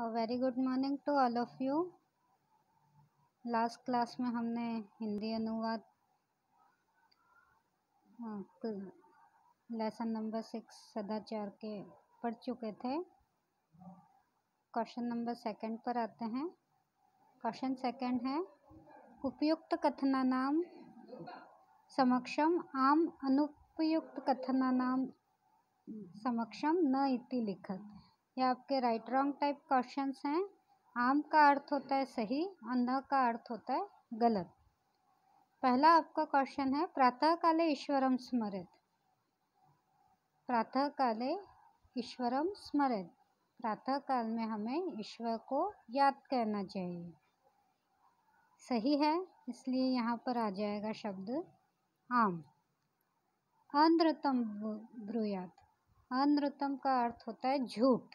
Very good morning to all of you. Last class में हमने हिंदी अनुवाद लेसन नंबर 6 सदाचार के पढ़ चुके थे। क्वेश्चन नंबर 2 पर आते हैं। क्वेश्चन 2 है, उपयुक्त कथनानाम समक्षम आम अनुपयुक्त कथनानाम समक्षम न इति लिखत। ये आपके राइट रॉन्ग टाइप क्वेश्चंस हैं। आम का अर्थ होता है सही और न का अर्थ होता है गलत। पहला आपका क्वेश्चन है, प्रातः काले ईश्वरम स्मरेत। प्रातः काले ईश्वरम स्मरेत, प्रातः काल में हमें ईश्वर को याद करना चाहिए। सही है, इसलिए यहाँ पर आ जाएगा शब्द आम। अनृतम ब्रूयात, अनृतम का अर्थ होता है झूठ,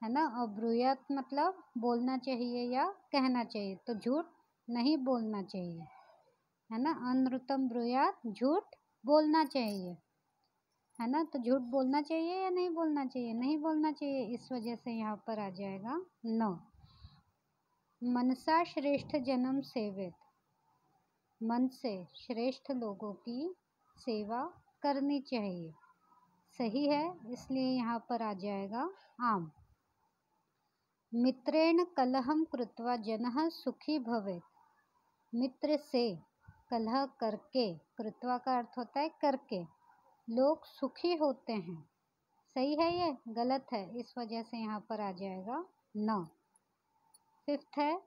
है ना। और ब्रूयात मतलब बोलना चाहिए या कहना चाहिए, तो झूठ नहीं बोलना चाहिए, है ना। अनृतम ब्रूयात, झूठ बोलना चाहिए, है ना। तो झूठ बोलना चाहिए या नहीं बोलना चाहिए? नहीं बोलना चाहिए, इस वजह से यहाँ पर आ जाएगा न। मनसा श्रेष्ठ जन्म सेवित, मन से श्रेष्ठ लोगों की सेवा करनी चाहिए। सही है, इसलिए यहाँ पर आ जाएगा आम। मित्रेण कलहम कृत्वा जनः सुखी भवेत्, मित्र से कलह करके, कृत्वा का अर्थ होता है करके, लोग सुखी होते हैं। सही है, ये गलत है, इस वजह से यहाँ पर आ जाएगा न। 5 है,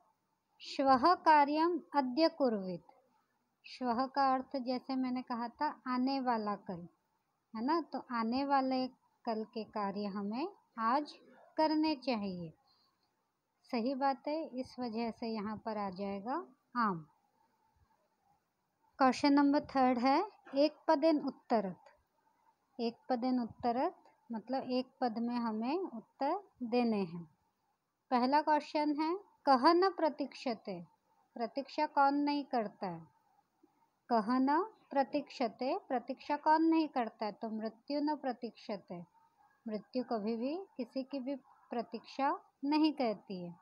श्वः कार्यम अद्य कुर्वित। श्वः का अर्थ जैसे मैंने कहा था आने वाला कल, है ना। तो आने वाले कल के कार्य हमें आज करने चाहिए। सही बात है, इस वजह से यहाँ पर आ जाएगा आम। क्वेश्चन नंबर 3 है, एक पदेन उत्तरत। एक पदेन उत्तरत मतलब एक पद में हमें उत्तर देने हैं। पहला क्वेश्चन है, कह न प्रतीक्षते। प्रतीक्षा कौन नहीं करता है? कह न प्रतीक्षते, प्रतीक्षा कौन नहीं करता है? तो मृत्यु न प्रतीक्षते, मृत्यु कभी भी किसी की भी प्रतीक्षा नहीं करती है।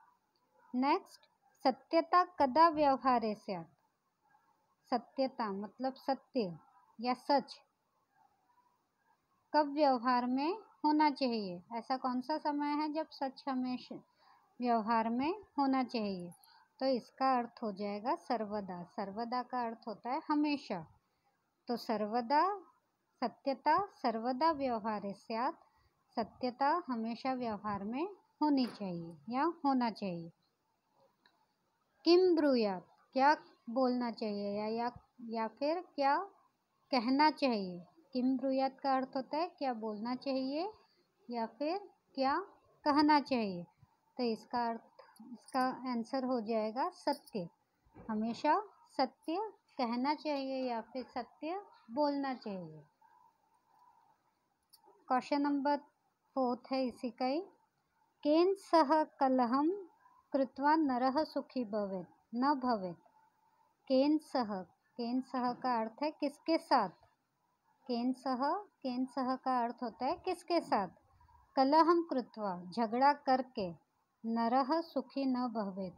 नेक्स्ट, सत्यता कदा व्यवहारे स्यात्। सत्यता मतलब सत्य या सच कब व्यवहार में होना चाहिए? ऐसा कौन सा समय है जब सच हमेशा व्यवहार में होना चाहिए? तो इसका अर्थ हो जाएगा सर्वदा। सर्वदा का अर्थ होता है हमेशा। तो सर्वदा, सत्यता सर्वदा व्यवहारे स्यात्, सत्यता हमेशा व्यवहार में होनी चाहिए या होना चाहिए। किम ब्रूयात, क्या बोलना चाहिए या फिर क्या कहना चाहिए? किम ब्रूयात का अर्थ होता है क्या बोलना चाहिए या फिर क्या कहना चाहिए। तो इसका अर्थ, इसका आंसर हो जाएगा सत्य। हमेशा सत्य कहना चाहिए या फिर सत्य बोलना चाहिए। क्वेश्चन नंबर 4 है इसी का ही, केन सह कलहम कृत्वा नरः सुखी भवेत् न भवेत्। केन सह, केन सह का अर्थ है किसके साथ। केन सह का अर्थ होता है किसके साथ। कलहम कृत्वा झगड़ा करके, नरः सुखी न भवेत्,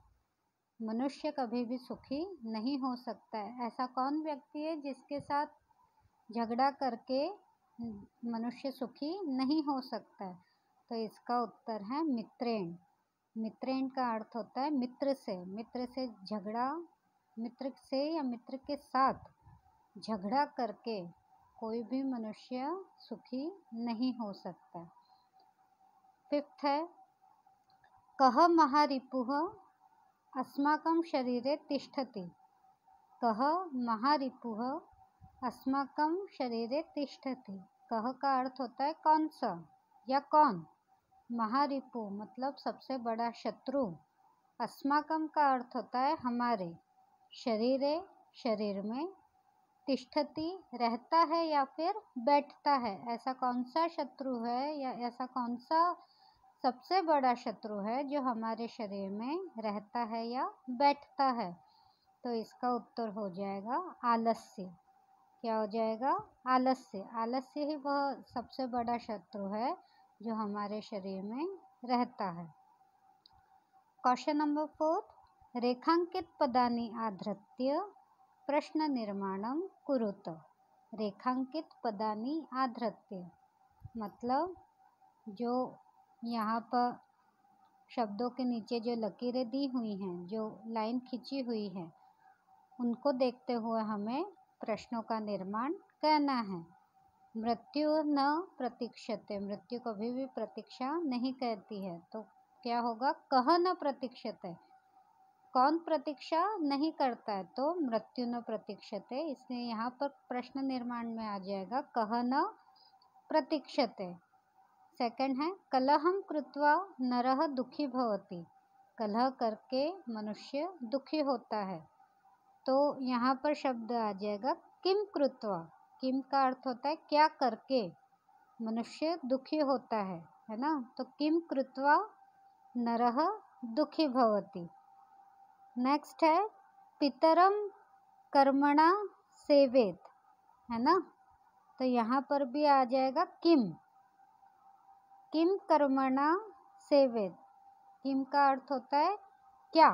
मनुष्य कभी भी सुखी नहीं हो सकता है। ऐसा कौन व्यक्ति है जिसके साथ झगड़ा करके मनुष्य सुखी नहीं हो सकता है? तो इसका उत्तर है मित्रेण। मित्रेण का अर्थ होता है मित्र से। मित्र से झगड़ा, मित्र से या मित्र के साथ झगड़ा करके कोई भी मनुष्य सुखी नहीं हो सकता। 5 है, कह महारिपुः अस्माकं शरीरे तिष्ठति। कह महारिपुः अस्माकं शरीरे तिष्ठति। कह का अर्थ होता है कौन सा या कौन। महारिपु मतलब सबसे बड़ा शत्रु। अस्माकं का अर्थ होता है हमारे। शरीरे शरीर में, तिष्ठति रहता है या फिर बैठता है। ऐसा कौन सा शत्रु है या ऐसा कौन सा सबसे बड़ा शत्रु है जो हमारे शरीर में रहता है या बैठता है? तो इसका उत्तर हो जाएगा आलस्य। क्या हो जाएगा? आलस्य। आलस्य ही वह सबसे बड़ा शत्रु है जो हमारे शरीर में रहता है। क्वेश्चन नंबर 4, रेखांकित पदानि आधृत्य प्रश्न निर्माणम कुरुत। रेखांकित पदानि आधृत्य मतलब जो यहाँ पर शब्दों के नीचे जो लकीरें दी हुई हैं, जो लाइन खींची हुई है, उनको देखते हुए हमें प्रश्नों का निर्माण करना है। मृत्यु न प्रतीक्षते, मृत्यु कभी भी प्रतीक्षा नहीं करती है, तो क्या होगा? कह न प्रतीक्षते, कौन प्रतीक्षा नहीं करता है? तो मृत्यु न प्रतीक्षते। इसलिए यहाँ पर प्रश्न निर्माण में आ जाएगा कह न प्रतीक्षते। सेकंड है कलहम कृत्वा नरः दुखी भवति, कलह करके मनुष्य दुखी होता है। तो यहाँ पर शब्द आ जाएगा किम कृत्वा। किम का अर्थ होता है क्या करके मनुष्य दुखी होता है ना? तो किम कृत्वा नरः दुखी भवति। नेक्स्ट है पितरम कर्मणा सेवेत, है ना? तो यहाँ पर भी आ जाएगा किम, किम कर्मणा सेवेत। किम का अर्थ होता है क्या,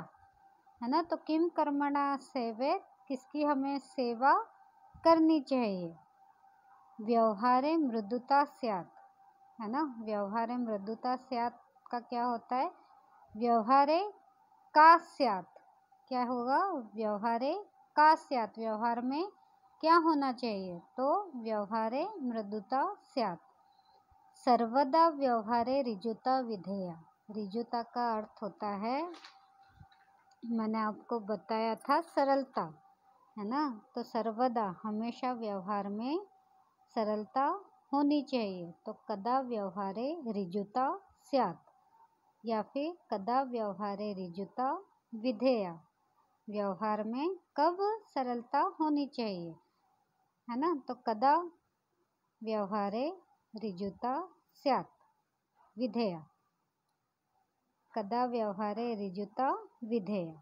है ना? तो किम कर्मणा सेवेत, किसकी हमें सेवा करनी चाहिए। व्यवहारे मृदुता स्यात्, है ना? व्यवहारे मृदुता स्यात् का क्या होता है? व्यवहारे का स्यात्, क्या होगा? व्यवहारे का स्यात्, व्यवहार में क्या होना चाहिए? तो व्यवहारे मृदुता स्यात्। सर्वदा व्यवहारे ऋजुता विधेया, ऋजुता का अर्थ होता है, मैंने आपको बताया था, सरलता, है ना? तो सर्वदा हमेशा व्यवहार में सरलता होनी चाहिए। तो कदा व्यवहारे ऋजुता स्यात्, या फिर कदा व्यवहारे ऋजुता विधेया, व्यवहार में कब सरलता होनी चाहिए, है ना? तो कदा व्यवहारे ऋजुता स्यात् विधेया, कदा व्यवहारे ऋजुता विधेया।